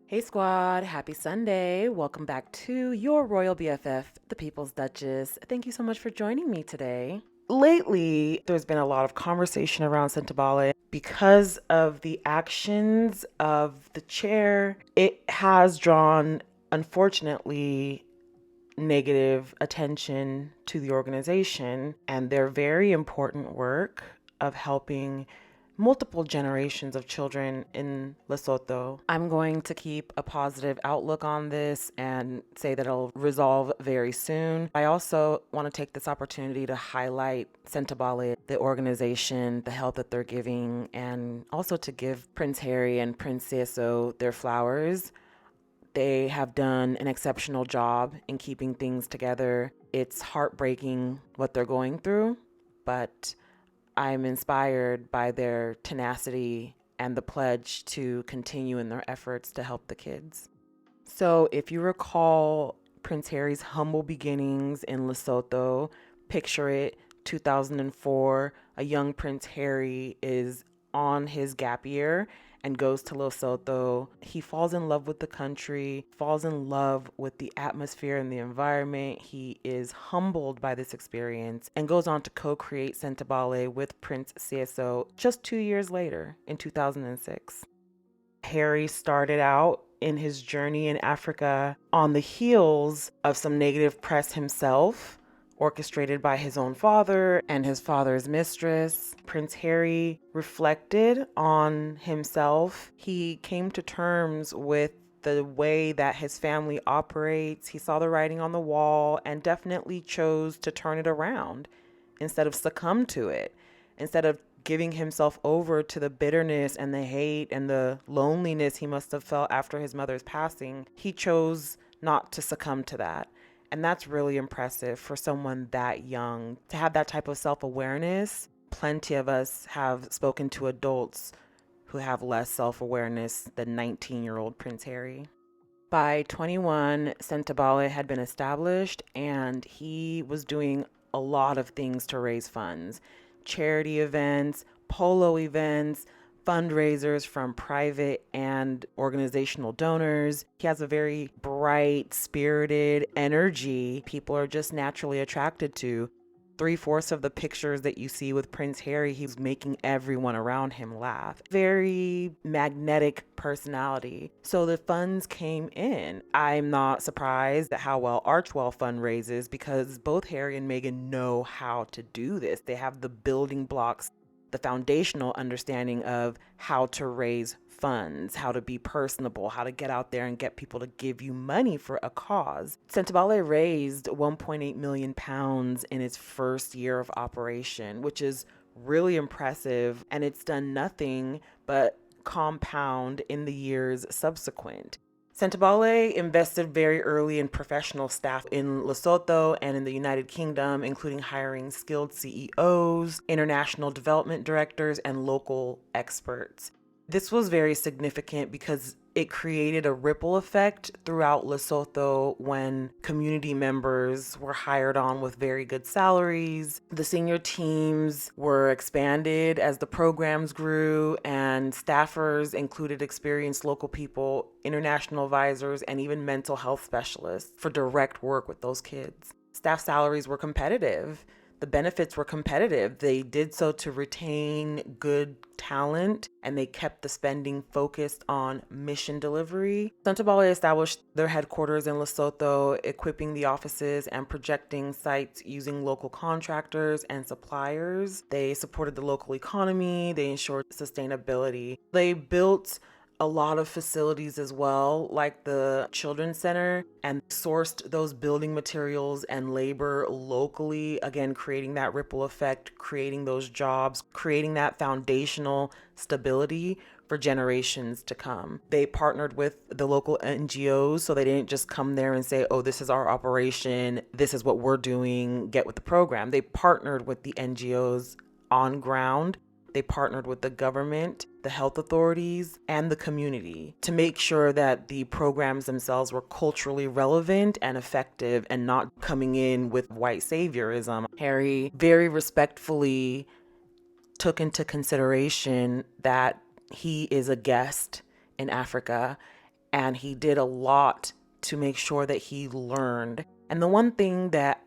Hey squad, happy Sunday. Welcome back to your Royal BFF, the People's Duchess. Thank you so much for joining me today. Lately, there's been a lot of conversation around Sentebale because of the actions of the chair. It has drawn, unfortunately, negative attention to the organization and their very important work of helping multiple generations of children in Lesotho. I'm going to keep a positive outlook on this and say that it'll resolve very soon. I also want to take this opportunity to highlight Sentebale, the organization, the help that they're giving, and also to give Prince Harry and Prince Seeiso their flowers. They have done an exceptional job in keeping things together. It's heartbreaking what they're going through, but I'm inspired by their tenacity and the pledge to continue in their efforts to help the kids. So, if you recall Prince Harry's humble beginnings in Lesotho, picture it 2004, a young Prince Harry is on his gap year and goes to Lesotho. He falls in love with the country, falls in love with the atmosphere and the environment. He is humbled by this experience and goes on to co-create Sentebale with Prince Seeiso just 2 years later in 2006. Harry started out in his journey in Africa on the heels of some negative press himself, orchestrated by his own father and his father's mistress. Prince Harry reflected on himself. He came to terms with the way that his family operates. He saw the writing on the wall and definitely chose to turn it around instead of succumb to it. Instead of giving himself over to the bitterness and the hate and the loneliness he must have felt after his mother's passing, he chose not to succumb to that. And that's really impressive for someone that young to have that type of self-awareness. Plenty of us have spoken to adults who have less self-awareness than 19-year-old Prince Harry. By 21, Sentebale had been established and he was doing a lot of things to raise funds: charity events, polo events, fundraisers from private and organizational donors. He has a very bright, spirited energy people are just naturally attracted to. Three-fourths of the pictures that you see with Prince Harry, he's making everyone around him laugh. Very magnetic personality. So the funds came in. I'm not surprised at how well Archwell fundraises because both Harry and Meghan know how to do this. They have the building blocks, the foundational understanding of how to raise funds, how to be personable, how to get out there and get people to give you money for a cause. Sentebale raised 1.8 million pounds in its first year of operation, which is really impressive, and it's done nothing but compound in the years subsequent. Sentebale invested very early in professional staff in Lesotho and in the United Kingdom, including hiring skilled CEOs, international development directors, and local experts. This was very significant because it created a ripple effect throughout Lesotho when community members were hired on with very good salaries. The senior teams were expanded as the programs grew, and staffers included experienced local people, international advisors, and even mental health specialists for direct work with those kids. Staff salaries were competitive. The benefits were competitive. They did so to retain good talent, and they kept the spending focused on mission delivery. Sentebale established their headquarters in Lesotho, equipping the offices and projecting sites using local contractors and suppliers. They supported the local economy. They ensured sustainability. They built a lot of facilities as well, like the Children's Center, and sourced those building materials and labor locally, again, creating that ripple effect, creating those jobs, creating that foundational stability for generations to come. They partnered with the local NGOs, so they didn't just come there and say, oh, this is our operation, this is what we're doing, get with the program. They partnered with the NGOs on ground. They partnered with the government, the health authorities, and the community to make sure that the programs themselves were culturally relevant and effective and not coming in with white saviorism. Harry very respectfully took into consideration that he is a guest in Africa and he did a lot to make sure that he learned. And the one thing that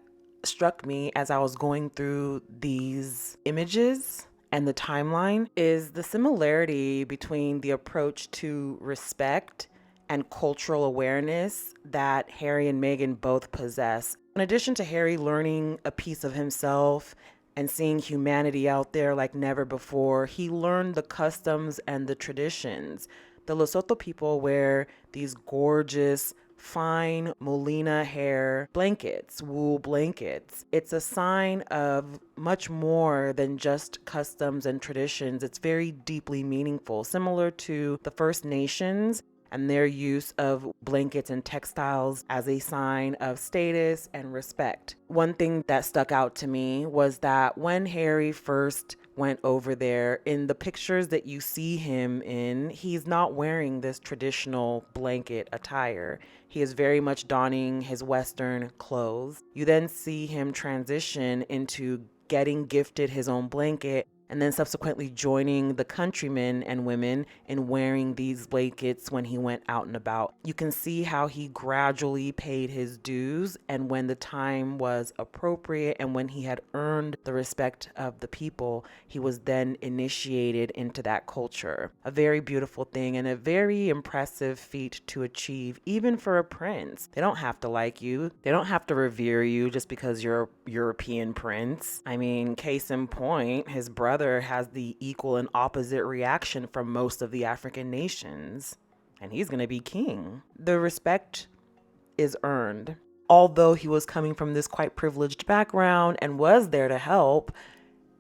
struck me as I was going through these images and the timeline is the similarity between the approach to respect and cultural awareness that Harry and Meghan both possess. In addition to Harry learning a piece of himself and seeing humanity out there like never before, he learned the customs and the traditions. The Lesotho people wear these gorgeous, fine Molina hair blankets, wool blankets. It's a sign of much more than just customs and traditions. It's very deeply meaningful, similar to the First Nations and their use of blankets and textiles as a sign of status and respect. One thing that stuck out to me was that when Harry first went over there, in the pictures that you see him in, he's not wearing this traditional blanket attire. He is very much donning his Western clothes. You then see him transition into getting gifted his own blanket and then subsequently joining the countrymen and women in wearing these blankets when he went out and about. You can see how he gradually paid his dues, and when the time was appropriate and when he had earned the respect of the people, he was then initiated into that culture. A very beautiful thing and a very impressive feat to achieve, even for a prince. They don't have to like you. They don't have to revere you just because you're a European prince. I mean, case in point, his brother has the equal and opposite reaction from most of the African nations, and he's going to be king. The respect is earned. Although he was coming from this quite privileged background and was there to help,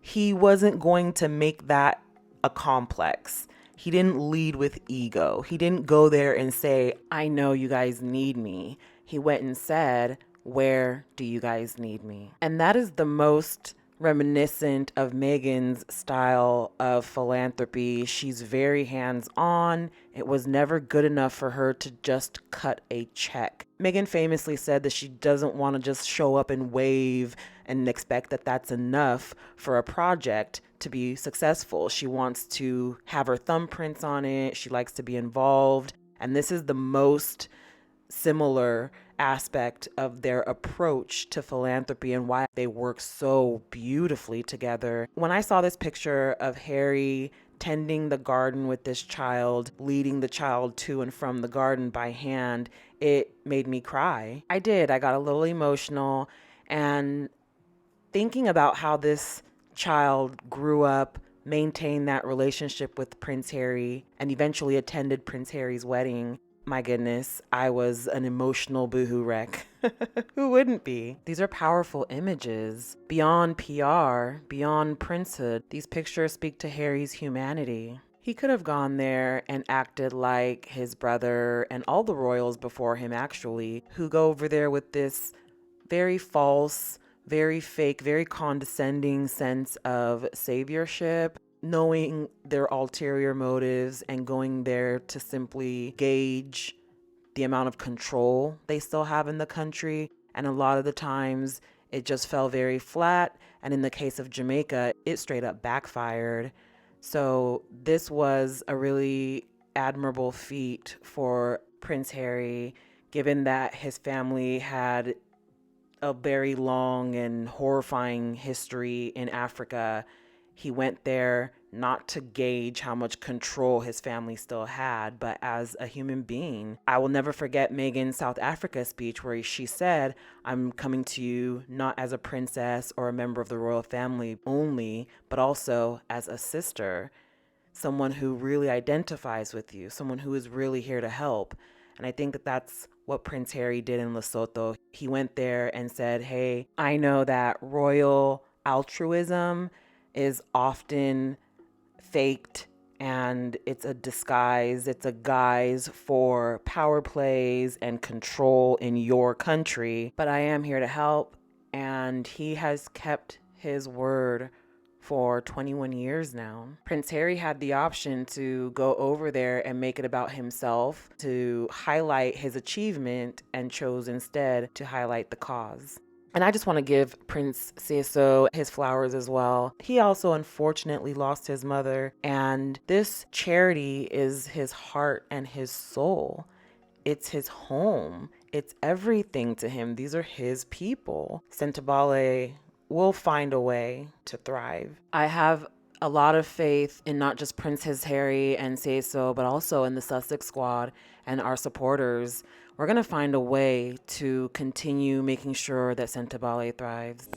he wasn't going to make that a complex. He didn't lead with ego. He didn't go there and say, I know you guys need me. He went and said, where do you guys need me? And that is the most reminiscent of Meghan's style of philanthropy. She's very hands-on. It was never good enough for her to just cut a check. Meghan famously said that she doesn't want to just show up and wave and expect that that's enough for a project to be successful. She wants to have her thumbprints on it. She likes to be involved. And this is the most similar aspect of their approach to philanthropy and why they work so beautifully together. When I saw this picture of Harry tending the garden with this child, leading the child to and from the garden by hand, it made me cry. I did. I got a little emotional, and thinking about how this child grew up, maintained that relationship with Prince Harry, and eventually attended Prince Harry's wedding. My goodness, I was an emotional boohoo wreck. Who wouldn't be? These are powerful images. Beyond PR, beyond princehood, these pictures speak to Harry's humanity. He could have gone there and acted like his brother and all the royals before him, actually, who go over there with this very false, very fake, very condescending sense of saviorship, knowing their ulterior motives and going there to simply gauge the amount of control they still have in the country. And a lot of the times it just fell very flat. And in the case of Jamaica, it straight up backfired. So this was a really admirable feat for Prince Harry, given that his family had a very long and horrifying history in Africa. He went there not to gauge how much control his family still had, but as a human being. I will never forget Meghan's South Africa speech where she said, I'm coming to you not as a princess or a member of the royal family only, but also as a sister, someone who really identifies with you, someone who is really here to help. And I think that that's what Prince Harry did in Lesotho. He went there and said, hey, I know that royal altruism is often faked and it's a disguise, it's a guise for power plays and control in your country, but I am here to help. And he has kept his word for 21 years now. Prince Harry had the option to go over there and make it about himself, to highlight his achievement, and chose instead to highlight the cause. And I just want to give Prince Seeiso his flowers as well. He also unfortunately lost his mother, and this charity is his heart and his soul. It's his home. It's everything to him. These are his people. Sentabale will find a way to thrive. I have a lot of faith in not just Prince His Harry and Seeiso, but also in the Sussex squad and our supporters. We're going to find a way to continue making sure that Sentabale thrives.